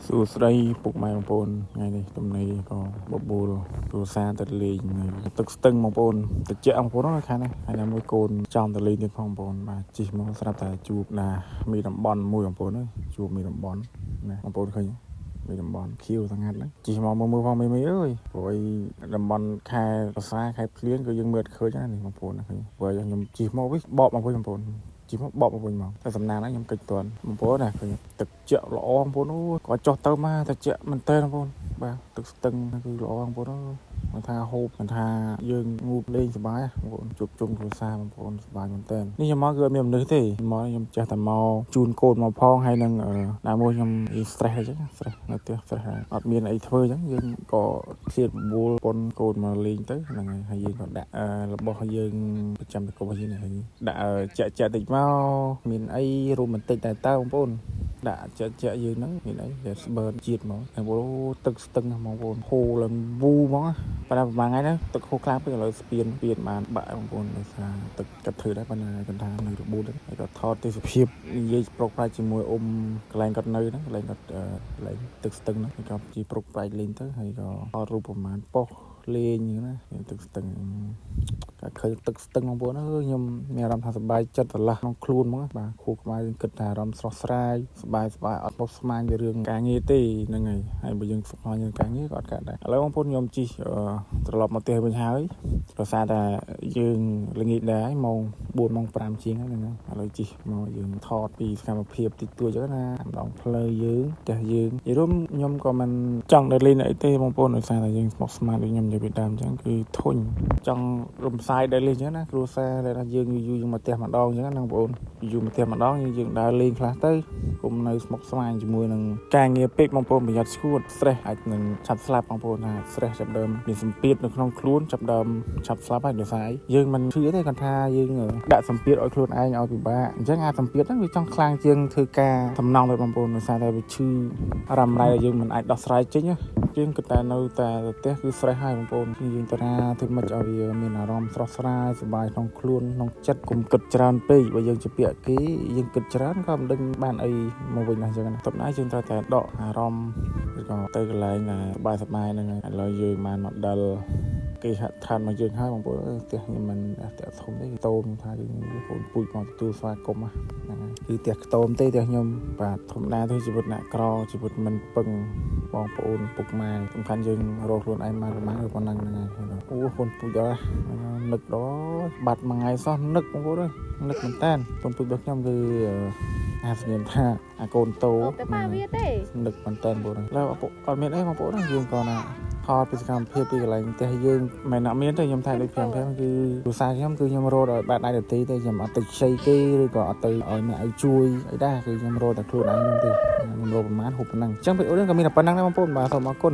សួស្តីពុកម៉ែបងប្អូនថ្ងៃនេះទំនេរក៏បបួលគ្រួសារទៅលេងនៅទឹកស្ទឹងបងប្អូនតិចបងប្អូនណាខាងនេះហើយណាមួយកូនចំទៅលេងទៀតផងបងប្អូនបាទជិះមកស្រាប់តែជួបណាមីតំបន់មួយបងប្អូនជួបមីតំបន់ណាបងប្អូនឃើញមីតំបន់ខៀវស្ងាត់ហ្នឹងជិះមកមើលផងមីអើយព្រោះអីតំបន់ខែភាសាខែភ្លៀងគឺយើងមើលឃើញណានេះបងប្អូនឃើញព្រោះខ្ញុំជិះមកវិញបកមកវិញបងប្អូនជិះមកបកមកវិញមកតែសំណាងហ្នឹងខ្ញុំកិច្ចទាន់បងប្អូនណាឃើញទឹកជាក់ល្អបងប្អូនអូគាត់ចុះទៅមកតែជាក់មែនតើបងប្អូនបាទទឹកស្ទឹងគឺល្អបងប្អូនអើយមិនថាហូបមិនថាយើងងូតលេងសប្បាយបងប្អូនជួបជុំគ្រួសារបងប្អូនសប្បាយមែនតើនេះខ្ញុំមកគឺអត់មានមនុស្សទេមកខ្ញុំចេះតែមកជូនកូនមកផងហើយនឹងណាមួយខ្ញុំ stress អញ្ចឹង stress នៅផ្ទះ stress អត់មានអីធ្វើអញ្ចឹងយើងក៏ធៀបបបួលប៉ុនកូនមកលេងទៅហ្នឹងហើយយើងក៏ដាក់របស់យើងប្រចាំតកុំយើងនេះដាក់ចាក់តិចមកមានអីរួមបន្តិចតែតើបងប្អូនដាក់ចាក់យើងហ្នឹងមានអីដែលស្បឺនជាតិមកហើយបងទឹកស្ទឹងបងប្អូនហូរឡើងវូហ្មងប៉ុន្តែប្រហែលថ្ងៃហ្នឹងទឹកហូរខ្លាំងពេកឥឡូវស្ពានបានបាក់បងប្អូនដោយសារទឹកកាត់ធ្វើដែរប៉ុន្តែគាត់ថានៅរបួសហ្នឹងហើយគាត់ថតទេសភាពនិយាយប្រុកប្រាច់ជាមួយអ៊ំកន្លែងគាត់នៅហ្នឹងកន្លែងគាត់កន្លែងទឹកស្ទឹងហ្នឹងហើយគាត់ជីប្រុកប្រាច់លេងទៅហើយក៏ថតរូបប្រហែលប៉ុសលេងណាទឹកស្ទឹងគាត់ឃើញទឹកស្ទឹងបងប្អូនអើយខ្ញុំមានអារម្មណ៍ថាសប្បាយចិត្តស្រឡះក្នុងខ្លួនហ្មងបាទខួរក្បាលយើងគិតថាអារម្មណ៍ស្រស់ស្រាយសប្បាយអត់បោកស្មានជារឿងការងារទេហ្នឹងហើយបើយើងស្គាល់យើងការងារក៏អត់កើតដែរឥឡូវបងប្អូនខ្ញុំជិះត្រឡប់មកផ្ទះវិញហើយដោយសារតែយើងល្ងាចដែរម៉ោង4ម៉ោង5ជាងហ្នឹងឥឡូវជិះមកយើងថតពីសកម្មភាពតិចតួចចឹងណាម្ដងផ្លូវយើងផ្ទះយើងនិយាយរួមខ្ញុំក៏មិនចង់ទៅលេងអីទេបងប្អូនដោយសារតែយើងស្មុគស្មាញដូចខ្ញុំនិយាយពីដើមចឹងគឺធុញចង់រំសាយដើរលេងចឹងណាគ្រួសារដែលយើងយូរយើងមកផ្ទះម្ដងចឹងណាបងប្អូនយូរមកផ្ទះម្ដងយើងដើរលេងខ្លះទៅគុំនៅស្មុគស្មាញជាមួយនឹងការងារពេកបងប្អូនប្រយ័ត្នឈួត stress អាចនឹងឆាប់ស្លាប់បងប្អូនថា stress ចាប់ដើមមានសម្ពាធនៅក្នុងខ្លួនចាប់ដើមឆាប់ស្លាប់ហើយដោយសារយើងមិនជឿទេគាត់ថាយើងដាក់សម្ពាធឲ្យខ្លួនឯងឲ្យពិបាកអញ្ចឹងអាសម្ពាធហ្នឹងវាចង់ខ្លាំងជាងធ្វើការសំណងទៅបងប្អូនដោយសារតែវាឈឺរ៉ាំរ៉ៃយើងមិនអាចដោះស្រាយចេញយើងគិតតែនៅតែផ្ទះគឺ stress ហើយបងប្អូនយើងតារាធ្វើមិនឲ្យវាមានអារម្មណ៍ស្រស់ស្រាយសប្បាយក្នុងខ្លួនក្នុងចិត្តកុំគិតច្រើនពេកបើយើងជាពាក្យគេយើងគិតច្រើនក៏មិនដឹងបានអីមកវិញដែរអញ្ចឹងណាតបណាយើងត្រូវតែដកអារម្មណ៍ឬក៏ទៅកន្លែងណាសប្បាយហ្នឹងហើយឥឡូវយើងបានមកដល់គេហាក់ឋានមកយើងហើយបងប្អូនផ្ទះខ្ញុំមិនផ្ទះធំទេតូនថាយើងបងប្អូនពូជមកទទួលស្វាគមន៍ហ្នឹងហើយគឺផ្ទះខ្ទមទេផ្ទះខ្ញុំបាទធម្មតាទៅជីវិតអ្នកក្រជីវិតមិនពឹងបងប្អូនពុកម៉ែសំខាន់យើងរកខ្លួនឯងបានប្រហែលប៉ុណ្ណឹងហ្នឹងហើយអូកូនពូជអើនឹកដល់បាត់មួយថ្ងៃសោះនឹកបងប្អូនអើយនឹកមែនតើកូនពូជរបស់ខ្ញុំគឺអាសញ្ញាថាអាកូនតូតែប៉ាវាទេនឹកមែនតើបងប្អូនឡើយអត់មានអីបងប្អូនយើងក៏ណាថតពីសកម្មភាពពីកន្លែងផ្ទះយើងមិនអត់មានទេខ្ញុំថាដូច5គឺគ្រួសារខ្ញុំគឺខ្ញុំរត់ឲ្យបាត់ដៃដទីទេខ្ញុំអត់ទៅខ្ចីគេឬក៏អត់ទៅឲ្យអ្នកឲ្យជួយអីដែរគឺខ្ញុំរត់តែខ្លួនឯងខ្ញុំទេខ្ញុំរត់ប្រហែលហូបប៉ុណ្ណឹងអញ្ចឹងវីដេអូនេះក៏មានតែប៉ុណ្ណឹងដែរបងប្អូនបាទសូមអរគុណ